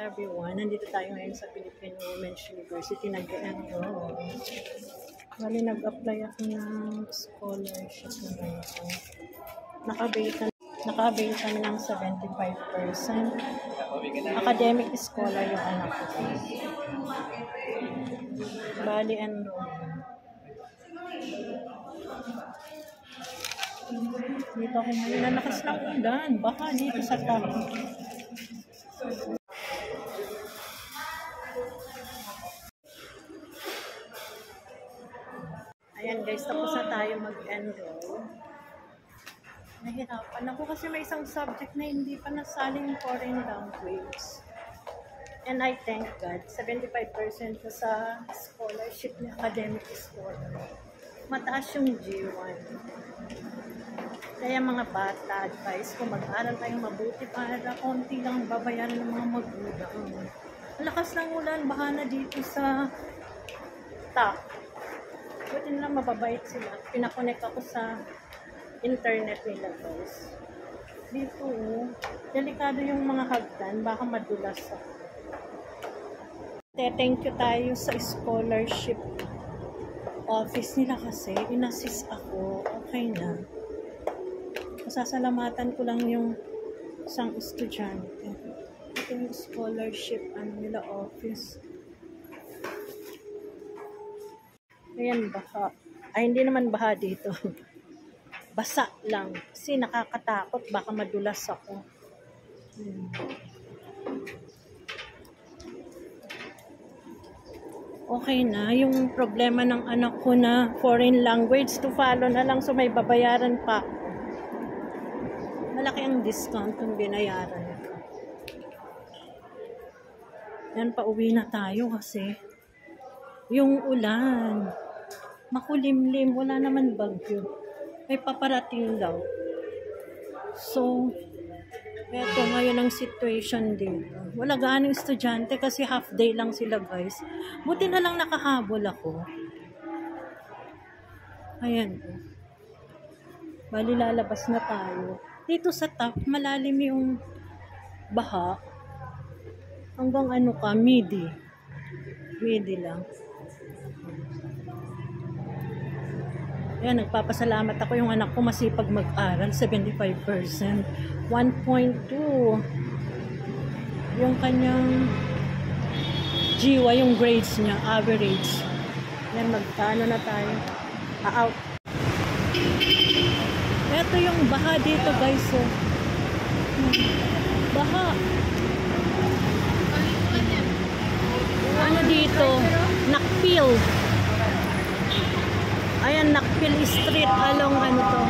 everyone. Nandito tayo ngayon sa Philippine Women's University. Nag-enroll. Bali, nag-apply ako ng scholarship na ngayon. Naka-avail kami ng 75%. Academic scholar yung anak ko. Bali, enroll. Dito ako ngayon. Nalakas ng ulan. Baka dito sa top. Ayan guys, tapos na tayo mag-enroll. Nahirapan ako kasi may isang subject na hindi pa nasaling foreign language. And I thank God, 75% ko sa scholarship ni academic scholar. Mataas yung G1. Kaya mga bata, advice ko, mag-aral tayong mabuti para konti lang babayaran ng mga magulang. Ang lakas ng ulan, baka na dito sa top. Buti na lang mababait sila. Pinakonect ako sa internet nila guys. Dito, delikado yung mga hagdan, baka madulas ako. Thank you tayo sa scholarship office nila kasi inassist ako. Okay na. Masasalamatan ko lang yung isang estudyante. Ito yung scholarship nila office. Ayan, baha. Ay, hindi naman baha dito. Basa lang. Kasi nakakatakot. Baka madulas ako. Okay na. Yung problema ng anak ko na foreign language to follow na lang. So, may babayaran pa. Malaki ang discount kung binayaran ko. Yan, pauwi na tayo kasi yung ulan. Makulimlim, wala naman bagyo. May paparating daw. So, eto ngayon ang situation dito. Wala gaano estudyante kasi half day lang sila guys. Buti na lang nakahabol ako. Ayan. Bali lalabas na tayo. Dito sa top, malalim yung baha. Hanggang ano ka, midi. Midi lang. Ayan, nagpapasalamat ako yung anak ko masipag mag-aral, 75%. 1.2 yung kanyang GWA, yung grades niya, average. Ayan, magkano na tayo. Out. Ito yung baha dito guys. Oh. Baha. Ano dito? Nakpil. Ayan, Nakpil Street along ano to?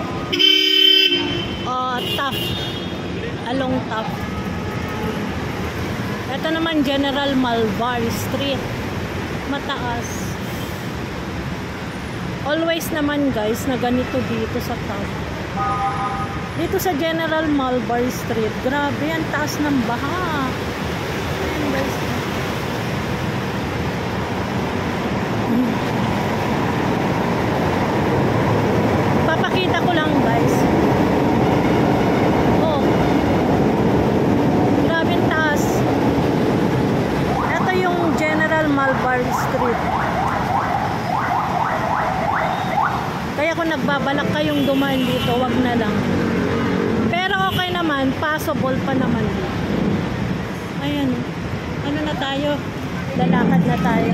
Top. Along top. Ito naman General Malvar Street. Mataas. Always naman guys na ganito dito sa top. Dito sa General Malvar Street. Grabe, ang taas ng baha. Ayan guys. Papakita ko lang guys. Oh. Grabe ang taas. Ito yung General Malvar Street. Kaya kung nagbabalak kayong dumaan dito, wag na lang. Pero okay naman, possible pa naman dito. Ayan. Ano na tayo? Lalakad na tayo.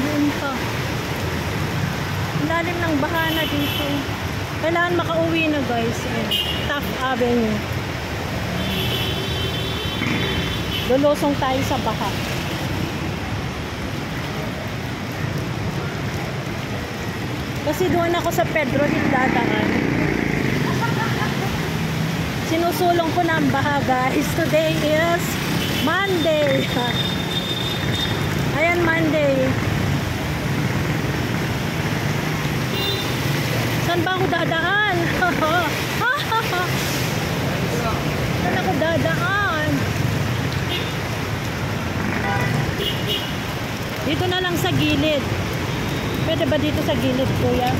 Yun pa. Ang lalim ng baha na dito. Kailangan makauwi na guys. Taft Avenue. Lulusong tayo sa baha. Kasi doon ako sa Pedro Hill dadaan. Sinusulong ko na ang baha guys. Today is Monday. Ayan Monday. Saan ba ako dadaan? Saan ako dadaan? Dito na lang sa gilid. Pwede ba dito sa gilid, kuya?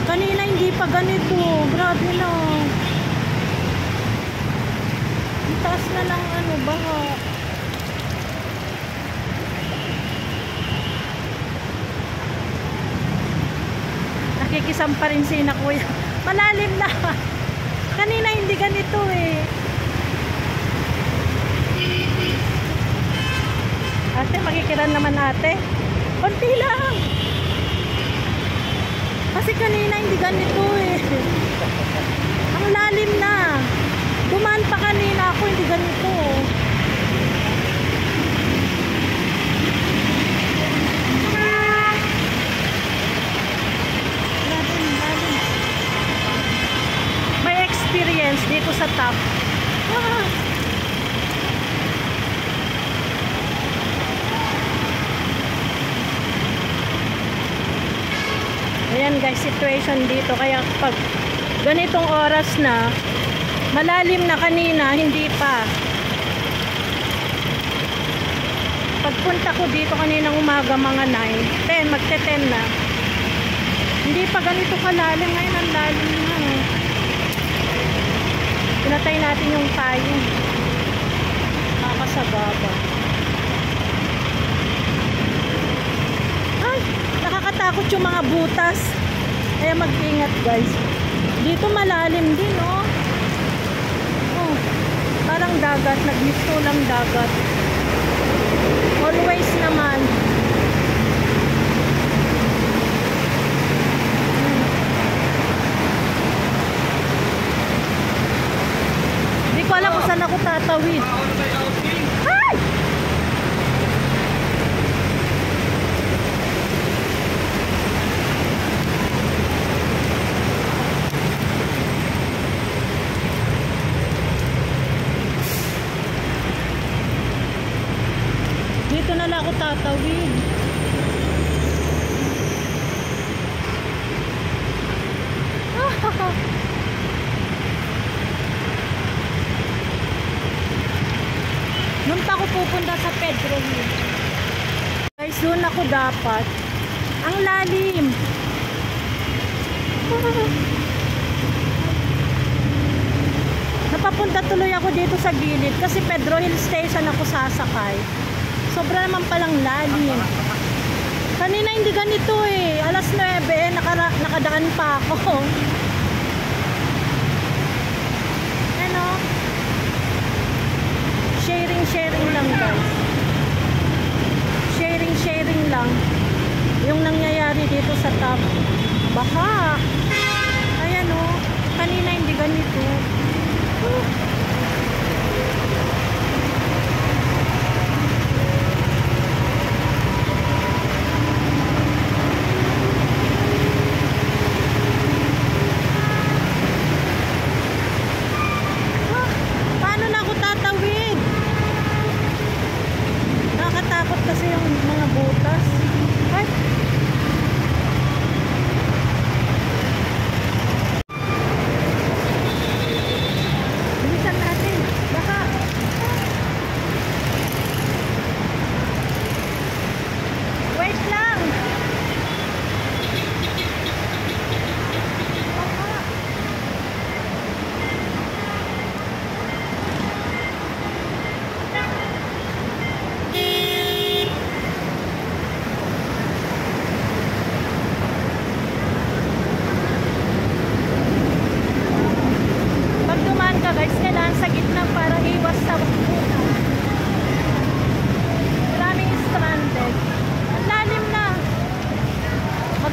Kanina hindi pa ganito. Grabe na. Ang taas na lang ano, baha. Nakikisam pa rin si na kuya. Malalim na. Kanina hindi ganito eh. Ate, makikiran naman ate. Konti lang. Kasi kanina hindi ganito eh. Ang lalim na. Dumaan pa kanina ako, hindi ganito. May experience dito sa top. Ayan guys, situation dito. Kaya pag ganitong oras na, malalim na kanina, hindi pa. Pagpunta ko dito kaninang umaga mga 9, 10, magte-10 na. Hindi pa ganito kalalim. Ngayon ang lalim na. Pinatay natin yung tayo. Nakakasagaba. Ay, nakakatakot yung mga butas. Kaya mag-ingat guys. Dito malalim din oh. Oh, parang dagat. Nagmisto lang dagat. Always naman. Hindi ko alam kung saan ako tatawid. Ay! Dito na lang ako tatawid. Nung pa ako pupunta sa Pedro Hill. Guys, doon ako dapat. Ang lalim. Napapunta tuloy ako dito sa gilid kasi Pedro Hill Station ako sasakay. Sobra naman palang lalim. Kanina hindi ganito eh. Alas 9, nakadaan pa ako. Ano? Sharing lang guys. Sharing lang. Yung nangyayari dito sa top. Baha. Ayan o. Kanina hindi ganito. Paano na ako tatawid? Nakakatakot kasi yung mga butas. Ay! Bilisan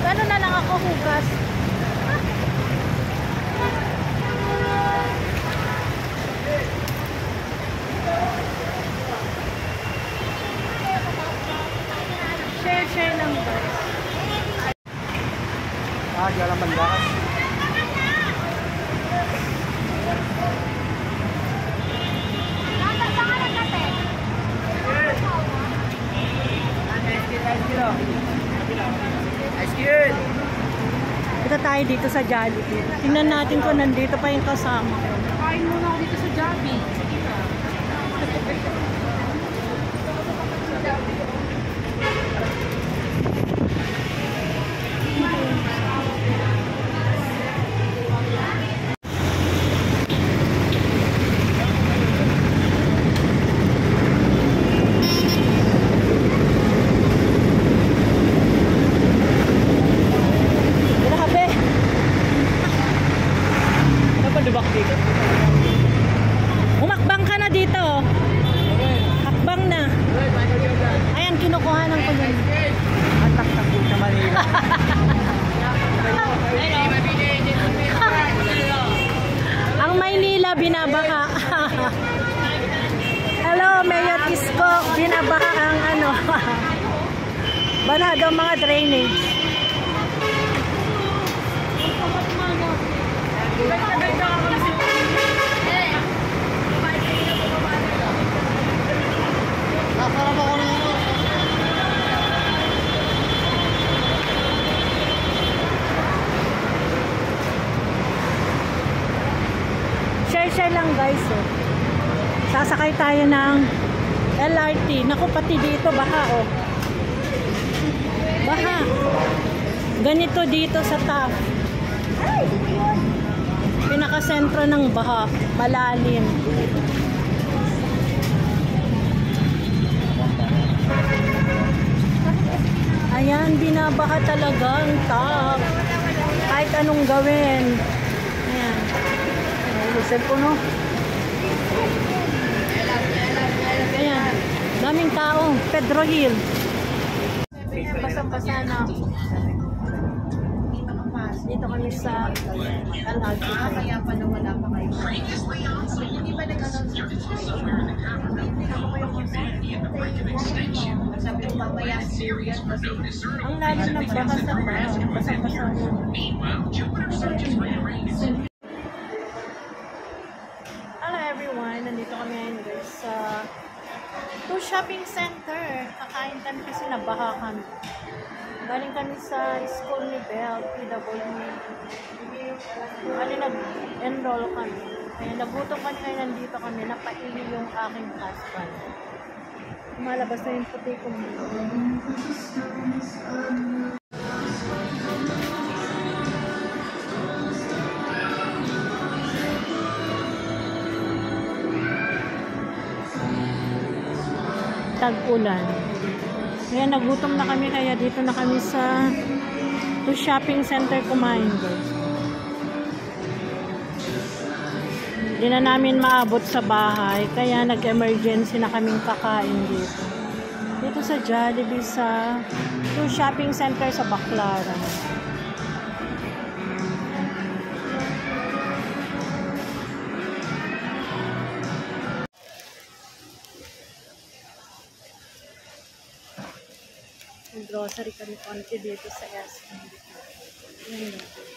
Mag-ano na lang ako hugas. Share lang guys. Jalan Bandaras. Ito tayo dito sa Jollibee. Tingnan natin kung nandito pa yung kasama ko. Kain muna ako dito sa Jollibee. Grabe! Ano pa dubak dito? Umakbang ka na dito. Hakbang na. Ayan, kinukuhanan ko yun. Ang taktak po sa Manila. Ang Maynila binabaha. Hello, Mayor Isko. Binabaha ang ano. Banado ang mga drainage. Nasarap ako na ano. Share lang guys. Oh. Sasakay tayo ng LRT. Naku, pati dito baha oh. Baha. Ganito dito sa top. Pinakasentro ng baha. Malalim. Ayan, binabaha talaga ang top. Kahit anong gawin. Ayan. Lusel ko no. Ayan. Daming tao. Pedro Hill. Basang-basa na. Dito kami sa LRT. Kaya pala wala pa kayo. Hindi ba nag-announce? Hindi ako kayo sabi ko mamaya serious kasi Ang lalo ng baha sa baha. Basang-basa na. Hello everyone. Nandito kami ngayon guys sa shopping center. Kakain kami kasi nabaha kami. Galing kami sa school ni Belle, PW. Ano, nag-enroll kami. Kaya nagutom kami kaya nandito kami. Napaili yung aking husband. Malabas na yung puti ko. Tag-ulan. Kaya nagutom na kami kaya dito na kami sa shopping center kumain guys. Hindi na namin maabot sa bahay kaya nag-emergency na kaming kakain dito. Dito sa Jollibee sa shopping center sa Baclaran. Grocery kami konti dito sa SM. Ayan.